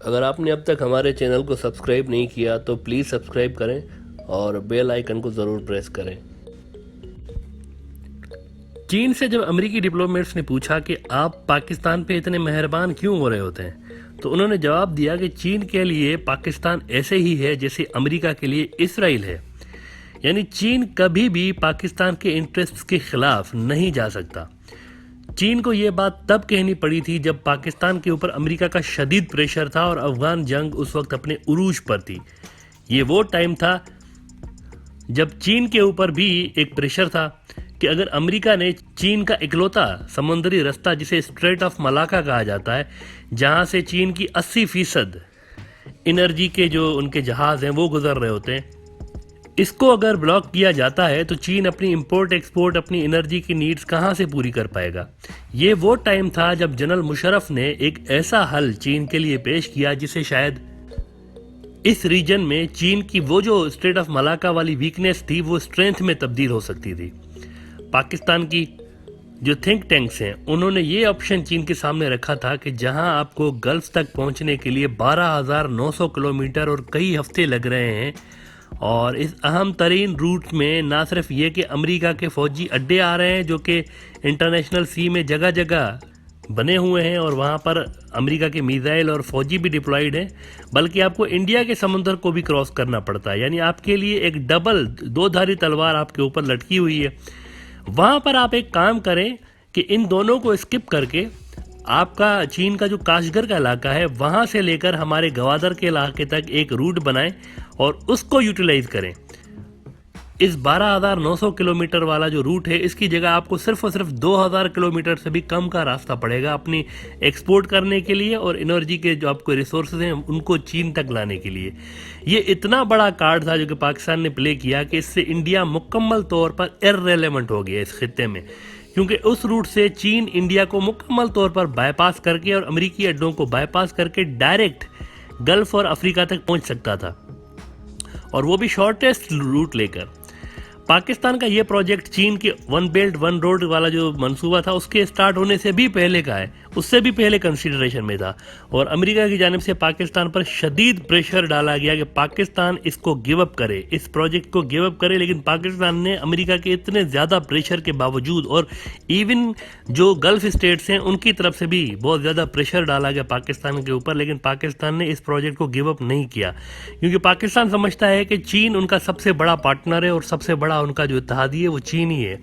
अगर आपने अब तक हमारे चैनल को सब्सक्राइब नहीं किया तो प्लीज़ सब्सक्राइब करें और बेल आइकन को ज़रूर प्रेस करें। चीन से जब अमेरिकी डिप्लोमेट्स ने पूछा कि आप पाकिस्तान पे इतने मेहरबान क्यों हो रहे होते हैं, तो उन्होंने जवाब दिया कि चीन के लिए पाकिस्तान ऐसे ही है जैसे अमेरिका के लिए इसराइल है। यानी चीन कभी भी पाकिस्तान के इंटरेस्ट्स के खिलाफ नहीं जा सकता। चीन को ये बात तब कहनी पड़ी थी जब पाकिस्तान के ऊपर अमेरिका का शदीद प्रेशर था और अफगान जंग उस वक्त अपने उरूज पर थी। ये वो टाइम था जब चीन के ऊपर भी एक प्रेशर था कि अगर अमेरिका ने चीन का इकलौता समुद्री रास्ता, जिसे स्ट्रेट ऑफ मलाका कहा जाता है, जहां से चीन की 80% एनर्जी के जो उनके जहाज हैं वो गुजर रहे होते हैं, इसको अगर ब्लॉक किया जाता है तो चीन अपनी इंपोर्ट एक्सपोर्ट, अपनी एनर्जी की नीड्स कहां से पूरी कर पाएगा। ये वो टाइम था जब जनरल मुशर्रफ ने एक ऐसा हल चीन के लिए पेश किया जिसे शायद इस रीजन में चीन की वो जो स्ट्रेट ऑफ मलाका वाली वीकनेस थी वो स्ट्रेंथ में तब्दील हो सकती थी। पाकिस्तान की जो थिंक टैंक्स हैं उन्होंने ये ऑप्शन चीन के सामने रखा था कि जहां आपको गल्फ तक पहुंचने के लिए 12,900 किलोमीटर और कई हफ्ते लग रहे हैं, और इस अहम तरीन रूट में ना सिर्फ ये कि अमेरिका के फौजी अड्डे आ रहे हैं जो कि इंटरनेशनल सी में जगह जगह बने हुए हैं और वहाँ पर अमेरिका के मिसाइल और फौजी भी डिप्लॉयड हैं, बल्कि आपको इंडिया के समुंदर को भी क्रॉस करना पड़ता है। यानी आपके लिए एक डबल दो-धारी तलवार आपके ऊपर लटकी हुई है। वहाँ पर आप एक काम करें कि इन दोनों को स्किप करके आपका चीन का जो काशगर का इलाका है वहाँ से लेकर हमारे गवादर के इलाके तक एक रूट बनाएं और उसको यूटिलाइज करें। इस 12,900 किलोमीटर वाला जो रूट है, इसकी जगह आपको सिर्फ और सिर्फ 2,000 किलोमीटर से भी कम का रास्ता पड़ेगा अपनी एक्सपोर्ट करने के लिए और एनर्जी के जो आपको रिसोर्सेज हैं उनको चीन तक लाने के लिए। ये इतना बड़ा कार्ड था जो कि पाकिस्तान ने प्ले किया कि इससे इंडिया मुकम्मल तौर पर इर्रेलेवेंट हो गया इस खित्ते में, क्योंकि उस रूट से चीन इंडिया को मुकम्मल तौर पर बाईपास करके और अमेरिकी अड्डों को बाईपास करके डायरेक्ट गल्फ और अफ्रीका तक पहुंच सकता था, और वो भी शॉर्टेस्ट रूट लेकर। पाकिस्तान का ये प्रोजेक्ट चीन के वन बेल्ट वन रोड वाला जो मंसूबा था उसके स्टार्ट होने से भी पहले का है, उससे भी पहले कंसीडरेशन में था, और अमेरिका की जानिब से पाकिस्तान पर शदीद प्रेशर डाला गया कि पाकिस्तान इसको गिव अप करे, इस प्रोजेक्ट को गिव अप करे। लेकिन पाकिस्तान ने अमेरिका के इतने ज़्यादा प्रेशर के बावजूद, और इवन जो गल्फ स्टेट्स हैं उनकी तरफ से भी बहुत ज़्यादा प्रेशर डाला गया पाकिस्तान के ऊपर, लेकिन पाकिस्तान ने इस प्रोजेक्ट को गिव अप नहीं किया, क्योंकि पाकिस्तान समझता है कि चीन उनका सबसे बड़ा पार्टनर है और सबसे बड़ा उनका जो इत्तेहादी है वो चीन ही है।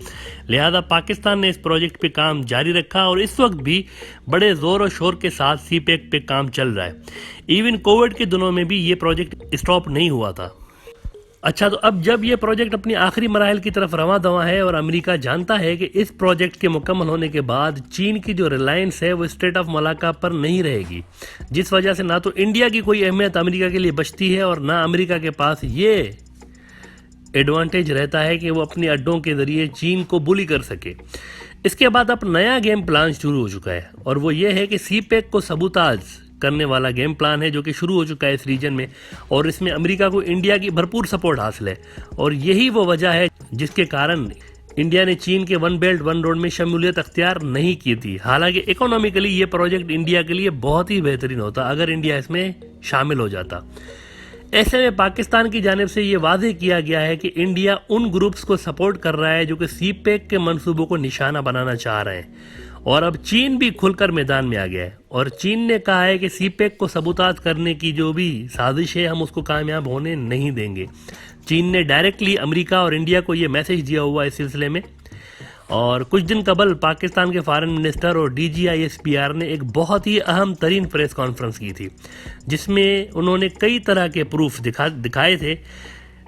लिहाजा पाकिस्तान ने इस प्रोजेक्ट पे काम जारी रखा और इस वक्त भी बड़े जोर और शोर के साथ सीपेक पे काम चल रहा है। इवन कोविड के दिनों में भी ये प्रोजेक्ट स्टॉप नहीं हुआ था। अच्छा, तो अब जब ये प्रोजेक्ट अपनी आखिरी मराहल की तरफ रवां दवा है और अमेरिका जानता है कि इस प्रोजेक्ट के मुकम्मल होने के बाद चीन की जो रिलायंस है वो स्ट्रेट ऑफ मलाका पर नहीं रहेगी, जिस वजह से ना तो इंडिया की कोई अहमियत अमेरिका के लिए बचती है और ना अमेरिका के पास ये एडवांटेज रहता है कि वो अपने अड्डों के जरिए चीन को बुली कर सके। इसके बाद अब नया गेम प्लान शुरू हो चुका है, और वो ये है कि सीपेक को सबूताज करने वाला गेम प्लान है जो कि शुरू हो चुका है इस रीजन में, और इसमें अमेरिका को इंडिया की भरपूर सपोर्ट हासिल है। और यही वो वजह है जिसके कारण इंडिया ने चीन के वन बेल्ट वन रोड में शमूलियत अख्तियार नहीं की थी। हालांकि इकोनॉमिकली ये प्रोजेक्ट इंडिया के लिए बहुत ही बेहतरीन होता अगर इंडिया इसमें शामिल हो जाता। ऐसे में पाकिस्तान की जानिब से ये वादे किया गया है कि इंडिया उन ग्रुप्स को सपोर्ट कर रहा है जो कि सीपेक के मंसूबों को निशाना बनाना चाह रहे हैं, और अब चीन भी खुलकर मैदान में आ गया है और चीन ने कहा है कि सीपेक को सबूताज करने की जो भी साजिश है हम उसको कामयाब होने नहीं देंगे। चीन ने डायरेक्टली अमेरिका और इंडिया को ये मैसेज दिया हुआ इस सिलसिले में, और कुछ दिन कबल पाकिस्तान के फॉरेन मिनिस्टर और DGISPR ने एक बहुत ही अहम तरीन प्रेस कॉन्फ्रेंस की थी जिसमें उन्होंने कई तरह के प्रूफ दिखाए थे,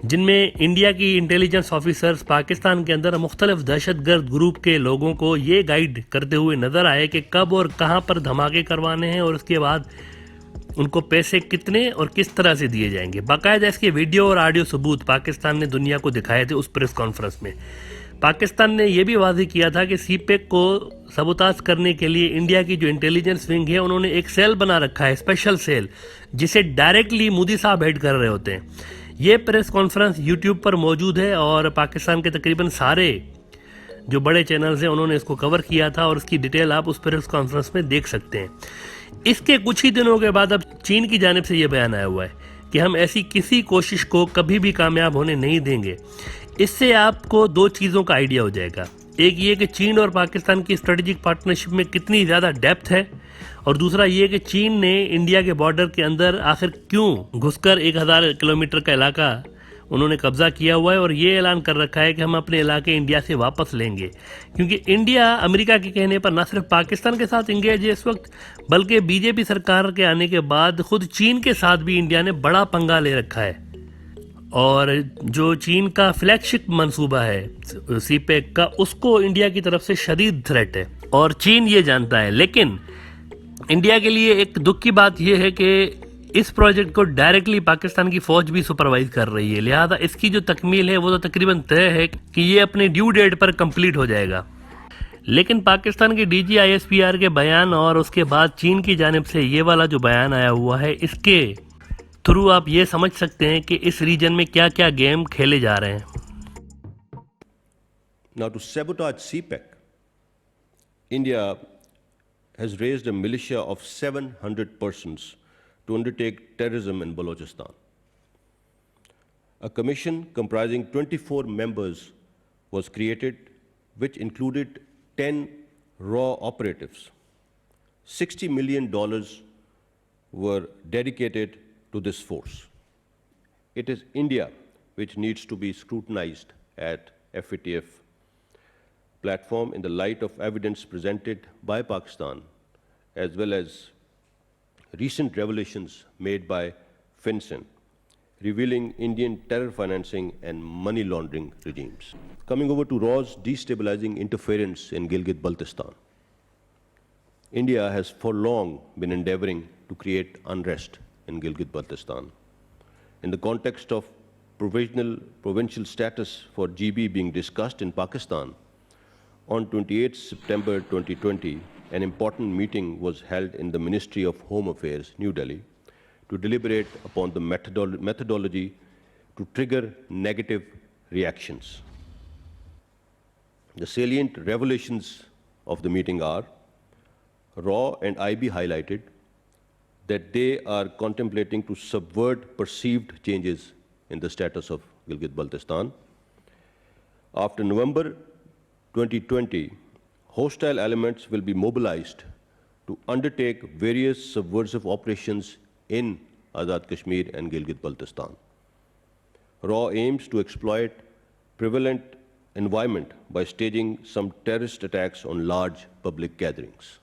जिनमें इंडिया की इंटेलिजेंस ऑफिसर्स पाकिस्तान के अंदर मुख्तलिफ दहशतगर्द ग्रुप के लोगों को ये गाइड करते हुए नजर आए कि कब और कहां पर धमाके करवाने हैं और उसके बाद उनको पैसे कितने और किस तरह से दिए जाएंगे। बाकायदा इसके वीडियो और ऑडियो सबूत पाकिस्तान ने दुनिया को दिखाए थे उस प्रेस कॉन्फ्रेंस में। पाकिस्तान ने यह भी वादे किया था कि सीपेक को सबूताज करने के लिए इंडिया की जो इंटेलिजेंस विंग है उन्होंने एक सेल बना रखा है, स्पेशल सेल, जिसे डायरेक्टली मोदी साहब हेड कर रहे होते हैं। ये प्रेस कॉन्फ्रेंस यूट्यूब पर मौजूद है और पाकिस्तान के तकरीबन सारे जो बड़े चैनल्स हैं उन्होंने इसको कवर किया था और उसकी डिटेल आप उस प्रेस कॉन्फ्रेंस में देख सकते हैं। इसके कुछ ही दिनों के बाद अब चीन की जानिब से यह बयान आया हुआ है कि हम ऐसी किसी कोशिश को कभी भी कामयाब होने नहीं देंगे। इससे आपको दो चीज़ों का आइडिया हो जाएगा। एक ये कि चीन और पाकिस्तान की स्ट्रेटेजिक पार्टनरशिप में कितनी ज़्यादा डेप्थ है, और दूसरा ये कि चीन ने इंडिया के बॉर्डर के अंदर आखिर क्यों घुसकर 1000 किलोमीटर का इलाका उन्होंने कब्जा किया हुआ है और ये ऐलान कर रखा है कि हम अपने इलाके इंडिया से वापस लेंगे। क्योंकि इंडिया अमेरिका के कहने पर न सिर्फ पाकिस्तान के साथ इंगेज है इस वक्त, बल्कि बीजेपी सरकार के आने के बाद खुद चीन के साथ भी इंडिया ने बड़ा पंगा ले रखा है। और जो चीन का फ्लैगशिप मंसूबा है सीपेक का, उसको इंडिया की तरफ से शदीद थ्रेट है और चीन ये जानता है। लेकिन इंडिया के लिए एक दुख की बात यह है कि इस प्रोजेक्ट को डायरेक्टली पाकिस्तान की फौज भी सुपरवाइज कर रही है, लिहाजा इसकी जो तकमील है वो तो तकरीबन तय है कि ये अपने ड्यू डेट पर कंप्लीट हो जाएगा। लेकिन पाकिस्तान के डीजी आईएसपीआर के बयान और उसके बाद चीन की जानिब से ये वाला जो बयान आया हुआ है, इसके थ्रू आप ये समझ सकते हैं कि इस रीजन में क्या क्या गेम खेले जा रहे हैं। Now, to sabotage CPEC, India has raised a militia of 700 persons to undertake terrorism in Balochistan. A commission comprising 24 members was created, which included 10 raw operatives. $60 million were dedicated to this force. It is India which needs to be scrutinized at FATF platform in the light of evidence presented by Pakistan, as well as recent revelations made by FinCEN, revealing Indian terror financing and money laundering regimes. Coming over to RAW's destabilizing interference in Gilgit-Baltistan. India has for long been endeavoring to create unrest in Gilgit-Baltistan. In the context of provincial status for GB being discussed in Pakistan, on 28 September 2020, an important meeting was held in the Ministry of Home Affairs, New Delhi, to deliberate upon the methodology to trigger negative reactions. The salient revelations of the meeting are: RAW and IB highlighted that they are contemplating to subvert perceived changes in the status of Gilgit-Baltistan. After November 2020, hostile elements will be mobilized to undertake various subversive operations in Azad Kashmir and Gilgit-Baltistan. RAW aims to exploit prevalent environment by staging some terrorist attacks on large public gatherings.